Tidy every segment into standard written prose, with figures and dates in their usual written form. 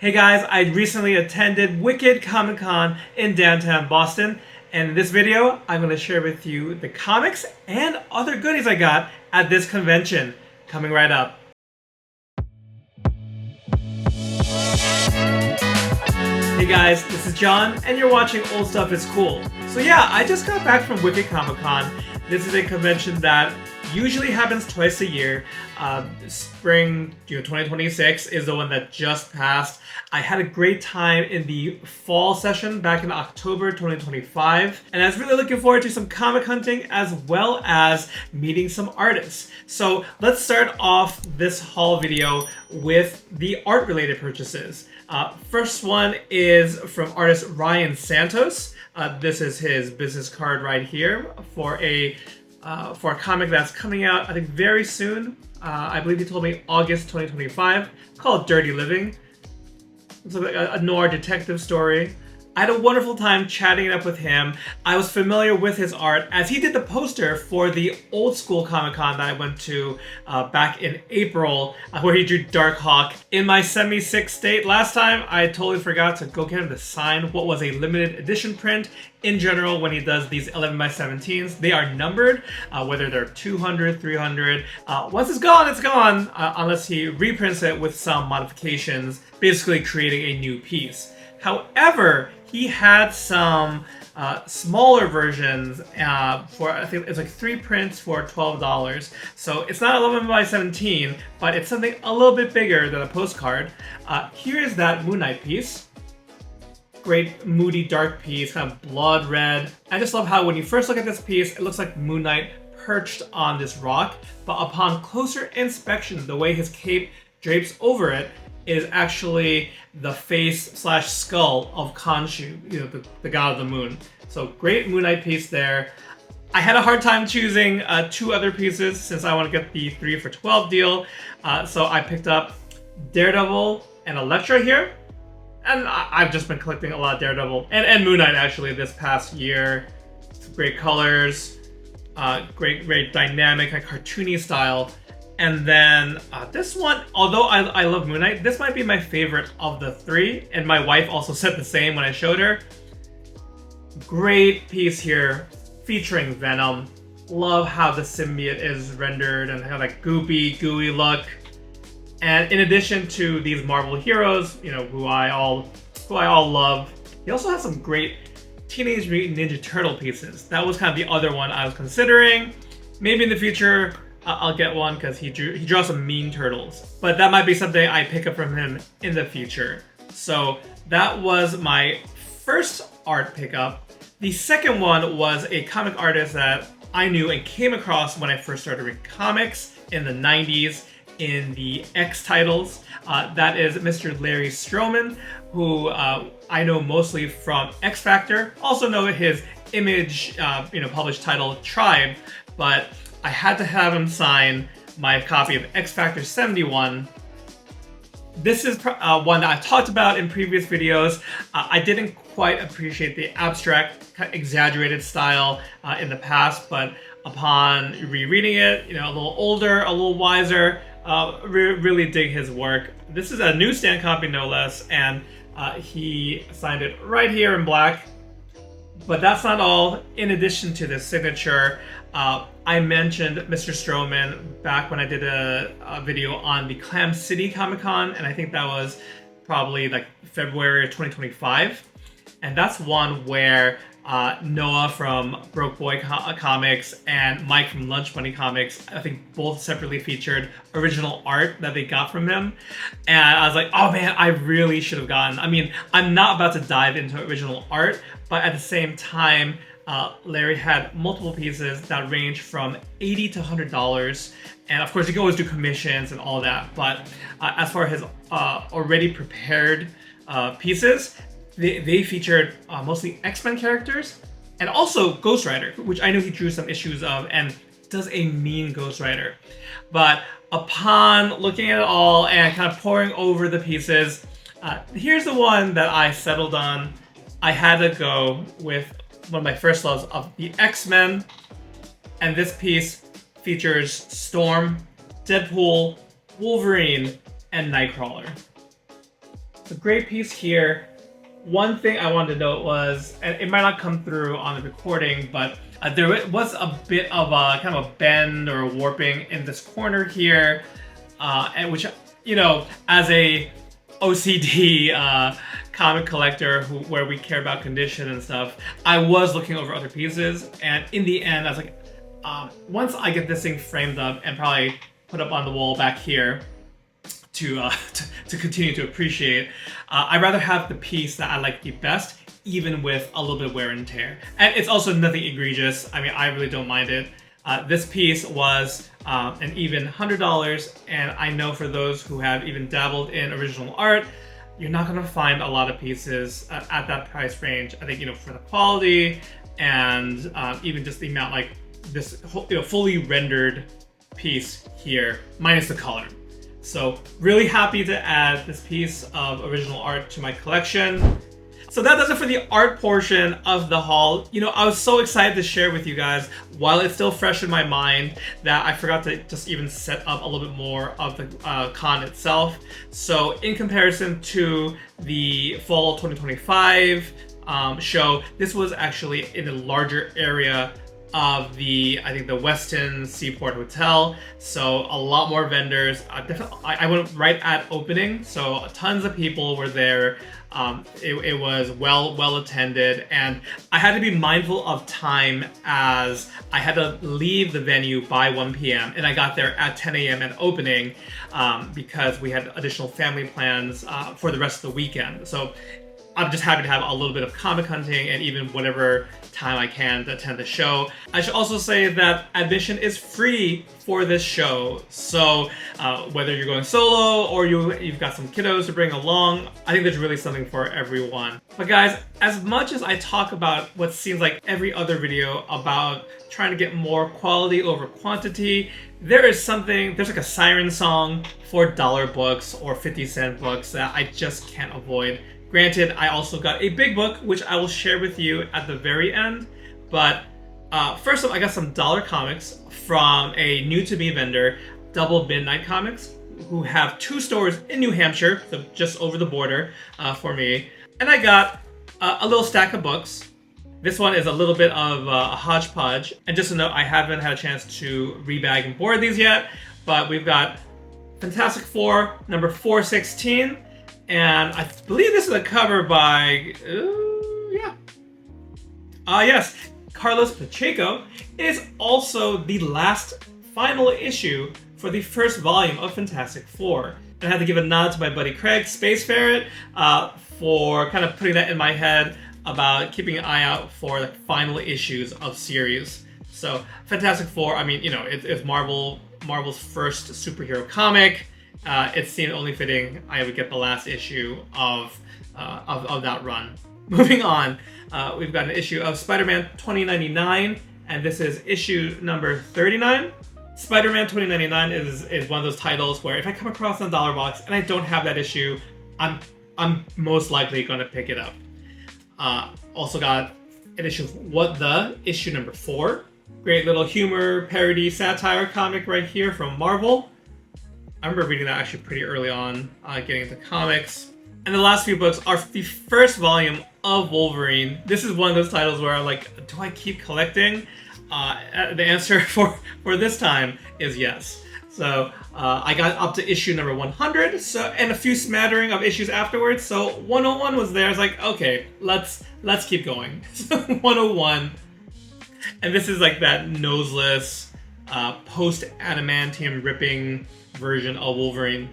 Hey guys, I recently attended Wicked Comic Con in downtown Boston, and in this video, I'm going to share with you the comics and other goodies I got at this convention. Coming right up. Hey guys, this is John, and you're watching Old Stuff is Cool. So yeah, I just got back from Wicked Comic Con. This is a convention that usually happens twice a year. Spring 2026 is the one that just passed. I had a great time in the fall session back in October 2025, and I was really looking forward to some comic hunting as well as meeting some artists. So let's start off this haul video with the art related purchases. First one is from artist Ryan Santos. This is his business card right here for a comic that's coming out, I think, very soon. I believe he told me August 2025, called Dirty Living. It's like a noir detective story. I had a wonderful time chatting it up with him. I was familiar with his art as he did the poster for the old school Comic Con that I went to back in April, where he drew Darkhawk. In my semi-sick state last time, I totally forgot to go get him to sign what was a limited edition print. In general, when he does these 11x17s, they are numbered, whether they're 200, 300. Once it's gone, unless he reprints it with some modifications, basically creating a new piece. However, he had some smaller versions for, I think it's like 3 prints for $12. So it's not 11x17, but it's something a little bit bigger than a postcard. Here is that Moon Knight piece. Great moody dark piece, kind of blood red. I just love how when you first look at this piece, it looks like Moon Knight perched on this rock, but upon closer inspection, the way his cape drapes over it is actually the face / skull of Khonshu, the god of the moon. So great Moon Knight piece there. I had a hard time choosing 2 other pieces since I want to get the 3 for $12 deal. So I picked up Daredevil and Elektra here. And I've just been collecting a lot of Daredevil and Moon Knight actually this past year. Some great colors, great dynamic, kind of cartoony style. And then this one, although I love Moon Knight, this might be my favorite of the 3. And my wife also said the same when I showed her. Great piece here featuring Venom. Love how the symbiote is rendered and how that goopy, gooey look. And in addition to these Marvel heroes, who I all love, he also has some great Teenage Mutant Ninja Turtle pieces. That was kind of the other one I was considering. Maybe in the future I'll get one because he draws some mean turtles. But that might be something I pick up from him in the future. So that was my first art pickup. The second one was a comic artist that I knew and came across when I first started reading comics in the 90s. In the X titles. That is Mr. Larry Stroman, who I know mostly from X Factor. Also know his Image, published title Tribe, but I had to have him sign my copy of X Factor 71. This is one that I've talked about in previous videos. I didn't quite appreciate the abstract, kind of exaggerated style in the past, but upon rereading it, a little older, a little wiser, really dig his work. This is a newsstand copy, no less, and he signed it right here in black. But that's not all. In addition to this signature, I mentioned Mr. Stroman back when I did a video on the Clam City Comic Con, and I think that was probably like February of 2025. And that's one where Noah from Broke Boy Comics and Mike from Lunch Money Comics, I think both separately featured original art that they got from him. And I was like, oh man, I really should have gotten. I mean, I'm not about to dive into original art, but at the same time, Larry had multiple pieces that range from $80 to $100. And of course, you can always do commissions and all that. But as far as his already prepared pieces, they featured mostly X-Men characters and also Ghost Rider, which I know he drew some issues of and does a mean Ghost Rider. But upon looking at it all and kind of poring over the pieces, here's the one that I settled on. I had to go with one of my first loves of the X-Men, and this piece features Storm, Deadpool, Wolverine, and Nightcrawler. it's a great piece here. One thing I wanted to note was, and it might not come through on the recording, but there was a bit of a kind of a bend or a warping in this corner here, and which, you know, as a OCD comic collector where we care about condition and stuff, I was looking over other pieces, and in the end, I was like, once I get this thing framed up and probably put up on the wall back here, to continue to appreciate, I'd rather have the piece that I like the best, even with a little bit of wear and tear. And it's also nothing egregious. I mean, I really don't mind it. This piece was an even $100, and I know for those who have even dabbled in original art, you're not gonna find a lot of pieces at that price range. I think, you know, for the quality and even just the amount, like this whole, you know, fully rendered piece here, minus the color. So really happy to add this piece of original art to my collection. So that does it for the art portion of the haul. You know, I was so excited to share with you guys while it's still fresh in my mind that I forgot to just even set up a little bit more of the con itself. So in comparison to the fall 2025 show, this was actually in a larger area of the, I think, the Westin Seaport Hotel. So a lot more vendors. I went right at opening, so tons of people were there. It was well attended, and I had to be mindful of time as I had to leave the venue by 1 p.m. and I got there at 10 a.m. at opening because we had additional family plans for the rest of the weekend. So I'm just happy to have a little bit of comic hunting and even whatever time I can to attend the show. I should also say that admission is free for this show. So whether you're going solo or you've got some kiddos to bring along, I think there's really something for everyone. But guys, as much as I talk about what seems like every other video about trying to get more quality over quantity, there's like a siren song for dollar books or 50-cent books that I just can't avoid. Granted, I also got a big book, which I will share with you at the very end. But first off, I got some dollar comics from a new-to-me vendor, Double Midnight Comics, who have 2 stores in New Hampshire, so just over the border for me. And I got a little stack of books. This one is a little bit of a hodgepodge. And just to note, I haven't had a chance to rebag and board these yet, but we've got Fantastic Four, number 416. And I believe this is a cover by, yes, Carlos Pacheco. It is also the last final issue for the first volume of Fantastic Four. And I had to give a nod to my buddy Craig, Space Ferret, for kind of putting that in my head about keeping an eye out for the final issues of series. So Fantastic Four, I mean, you know, it's Marvel's first superhero comic. It seemed only fitting I would get the last issue of that run. Moving on, we've got an issue of Spider-Man 2099, and this is issue number 39. Spider-Man 2099 is one of those titles where if I come across a dollar box and I don't have that issue, I'm most likely going to pick it up. Also got an issue of What the, issue number 4. Great little humor, parody, satire comic right here from Marvel. I remember reading that actually pretty early on, getting into comics. And the last few books are the first volume of Wolverine. This is one of those titles where I'm like, do I keep collecting? The answer for this time is yes. So I got up to issue number 100, and a few smattering of issues afterwards. So 101 was there. I was like, okay, let's keep going. So 101, and this is like that noseless, post-adamantium ripping version of Wolverine,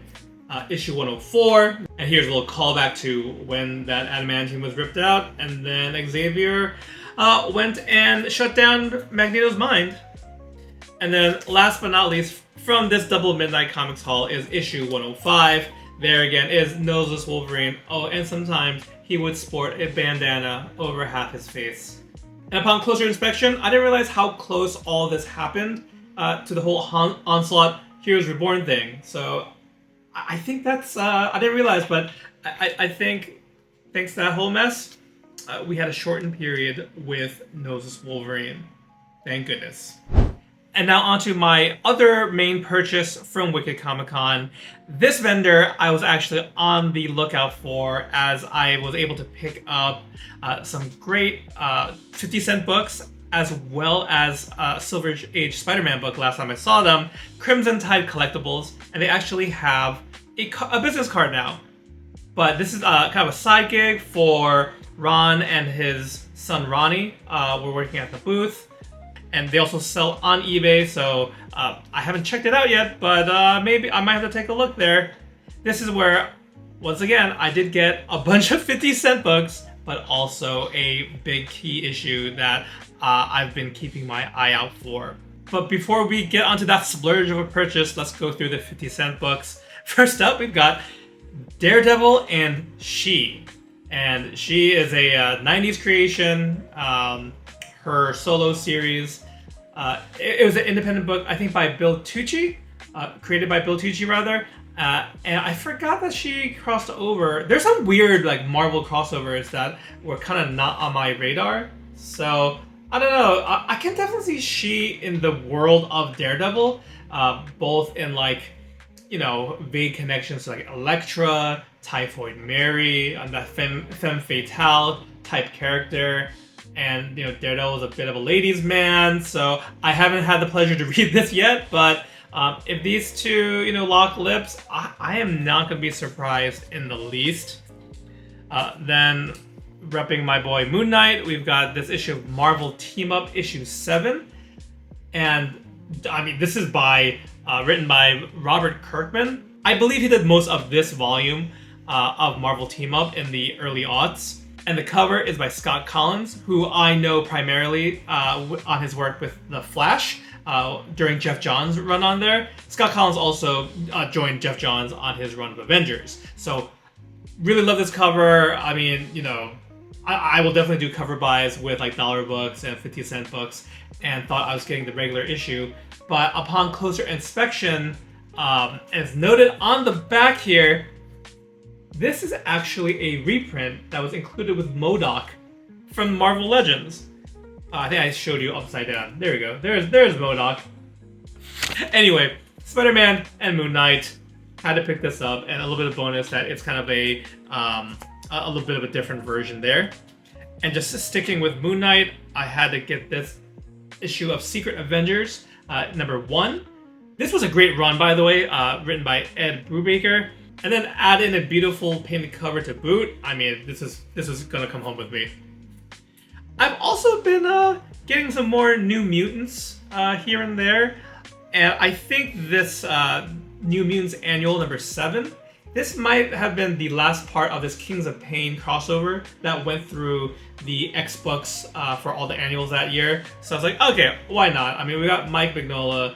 issue 104. And here's a little callback to when that adamantium was ripped out, and then Xavier went and shut down Magneto's mind. And then last but not least, from this Double Midnight Comics haul is issue 105. There again is noseless Wolverine. Oh, and sometimes he would sport a bandana over half his face. And upon closer inspection, I didn't realize how close all this happened to the whole Onslaught Heroes Reborn thing. So I think that's, I didn't realize, but I think thanks to that whole mess, we had a shortened period with noseless Wolverine. Thank goodness. And now onto my other main purchase from Wicked Comic Con. This vendor I was actually on the lookout for, as I was able to pick up some great 50-cent books, as well as a Silver Age Spider-Man book last time I saw them, Crimson Tide Collectibles, and they actually have a business card now. But this is kind of a side gig for Ron and his son Ronnie. We're working at the booth. And they also sell on eBay, so I haven't checked it out yet, but maybe I might have to take a look there. This is where, once again, I did get a bunch of 50-cent books, but also a big key issue that I've been keeping my eye out for. But before we get onto that splurge of a purchase, let's go through the 50-cent books. First up, we've got Daredevil and She. And She is a 90s creation. Her solo series. It was an independent book, I think, by Bill Tucci, created by Bill Tucci rather. And I forgot that she crossed over. There's some weird like Marvel crossovers that were kind of not on my radar. So I don't know. I can definitely see She in the world of Daredevil, both in like, you know, vague connections to like Elektra, Typhoid Mary, and that femme fatale type character. And, you know, Daredevil is a bit of a ladies' man, so I haven't had the pleasure to read this yet, but if these two, you know, lock lips, I am not going to be surprised in the least. Then, repping my boy Moon Knight, we've got this issue of Marvel Team Up issue 7. And, I mean, this is written by Robert Kirkman. I believe he did most of this volume of Marvel Team Up in the early aughts. And the cover is by Scott Collins, who I know primarily on his work with The Flash during Jeff Johns' run on there. Scott Collins also joined Jeff Johns on his run of Avengers. So, really love this cover. I mean, you know, I will definitely do cover buys with like dollar books and 50-cent books, and thought I was getting the regular issue. But upon closer inspection, as noted on the back here, this is actually a reprint that was included with MODOK from Marvel Legends. I think I showed you upside down. There we go. There's MODOK. Anyway, Spider-Man and Moon Knight. Had to pick this up, and a little bit of bonus that it's kind of a little bit of a different version there. And just sticking with Moon Knight, I had to get this issue of Secret Avengers number 1. This was a great run, by the way, written by Ed Brubaker. And then add in a beautiful painted cover to boot. I mean, this is gonna come home with me. I've also been getting some more New Mutants here and there, and I think this New Mutants Annual number 7, this might have been the last part of this Kings of Pain crossover that went through the X books for all the annuals that year. So I was like, okay, why not? I mean, we got Mike Mignola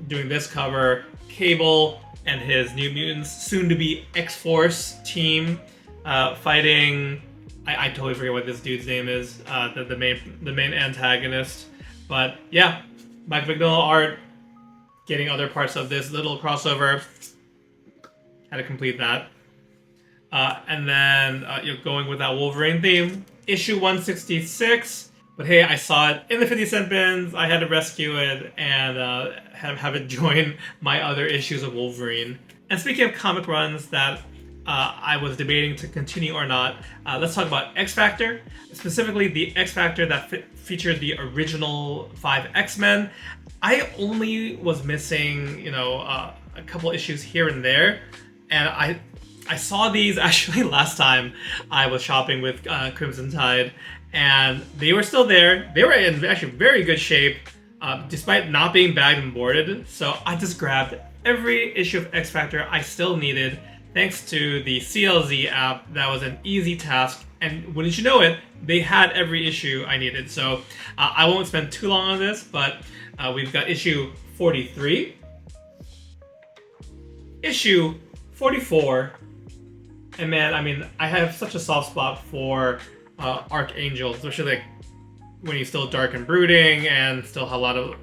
doing this cover, Cable and his New Mutants, soon-to-be X-Force team, fighting... I totally forget what this dude's name is, the main antagonist. But yeah, Mike Mignola art, getting other parts of this little crossover. Had to complete that. And then you're going with that Wolverine theme. Issue 166. But hey, I saw it in the 50-cent bins. I had to rescue it and have it join my other issues of Wolverine. And speaking of comic runs that I was debating to continue or not, let's talk about X Factor. Specifically, the X Factor that featured the original 5 X-Men. I only was missing, you know, a couple issues here and there, and I saw these actually last time I was shopping with Crimson Tide, and they were still there. They were in actually very good shape, despite not being bagged and boarded. So I just grabbed every issue of X Factor I still needed, thanks to the CLZ app. That was an easy task, and wouldn't you know it, they had every issue I needed. So I won't spend too long on this, but we've got issue 43, issue 44, and man, I mean, I have such a soft spot for Archangel, especially like when he's still dark and brooding, and still had a lot of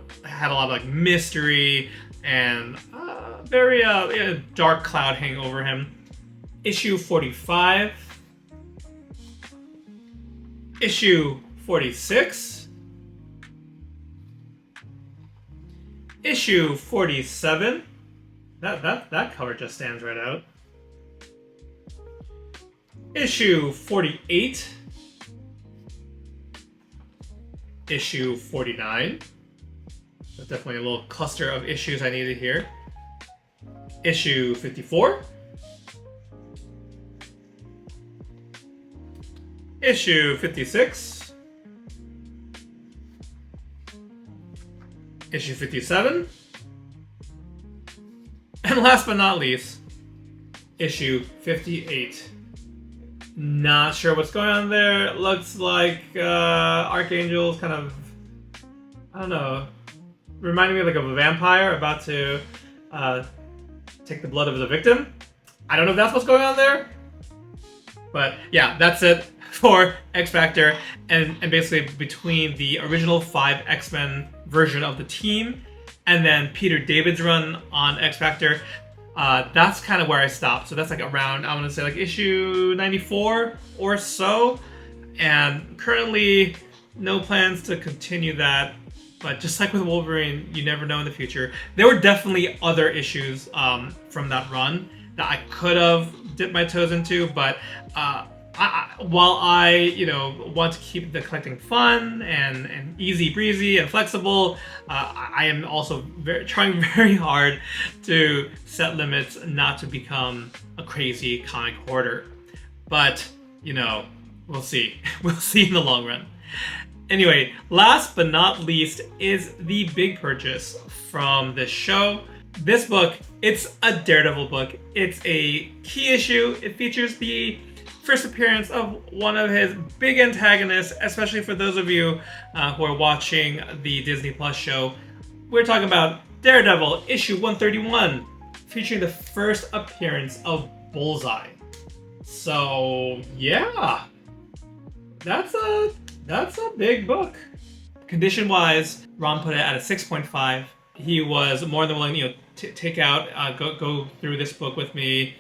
like mystery and very dark cloud hanging over him. Issue 45, issue 46, Issue 47. That cover just stands right out. Issue 48. Issue 49. That's definitely a little cluster of issues I needed here. Issue 54. Issue 56. Issue 57. And last but not least, issue 58. Not sure what's going on there. It looks like Archangel's kind of, I don't know, reminding me like of a vampire about to take the blood of the victim. I don't know if that's what's going on there. But yeah, that's it for X Factor. And basically between the original 5 X-Men version of the team and then Peter David's run on X Factor, that's kind of where I stopped. So that's like around, I want to say like issue 94 or so. And currently no plans to continue that. But just like with Wolverine, you never know in the future. There were definitely other issues from that run that I could have dipped my toes into, but while I, want to keep the collecting fun and easy breezy and flexible, I am also trying very hard to set limits not to become a crazy comic hoarder. But, we'll see. We'll see in the long run. Anyway, last but not least is the big purchase from this show. This book, it's a Daredevil book. It's a key issue. It features the first appearance of one of his big antagonists, especially for those of you who are watching the Disney Plus show. We're talking about Daredevil, issue 131, featuring the first appearance of Bullseye. So, yeah, that's a big book. Condition-wise, Ron put it at a 6.5. He was more than willing, to take out, go through this book with me.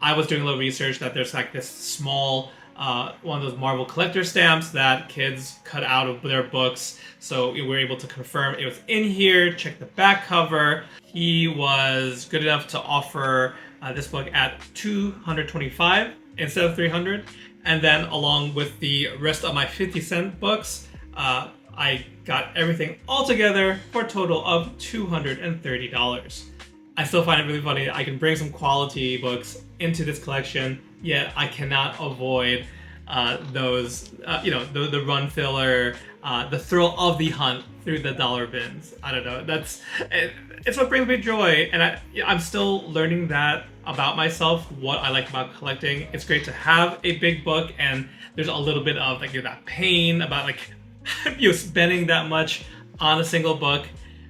I was doing a little research that there's like this small, one of those Marvel collector stamps that kids cut out of their books. So we were able to confirm it was in here. Check the back cover. He was good enough to offer this book at $225 instead of $300. And then along with the rest of my 50-cent books, I got everything all together for a total of $230. I still find it really funny. I can bring some quality books into this collection, yet I cannot avoid those, the run filler, the thrill of the hunt through the dollar bins. I don't know. It's what brings me joy, and I'm still learning that about myself, what I like about collecting. It's great to have a big book, and there's a little bit of like that pain about like spending that much on a single book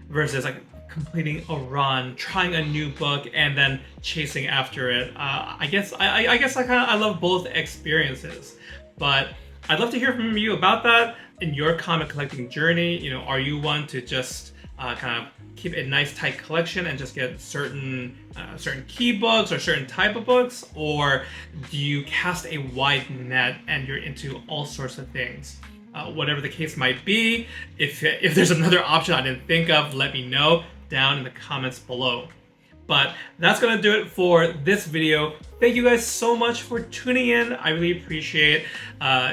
versus like completing a run, trying a new book, and then chasing after it. I guess I love both experiences, but I'd love to hear from you about that in your comic collecting journey. Are you one to just kind of keep a nice tight collection and just get certain key books or certain type of books, or do you cast a wide net and you're into all sorts of things? Whatever the case might be, if there's another option I didn't think of, let me know down in the comments below. But that's gonna do it for this video. Thank you guys so much for tuning in. I really appreciate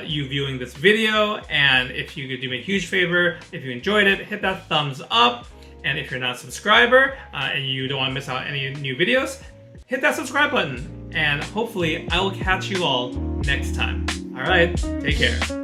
you viewing this video, and if you could do me a huge favor, if you enjoyed it, hit that thumbs up. And if you're not a subscriber and you don't want to miss out any new videos, hit that subscribe button, and hopefully I will catch you all next time. All right, take care.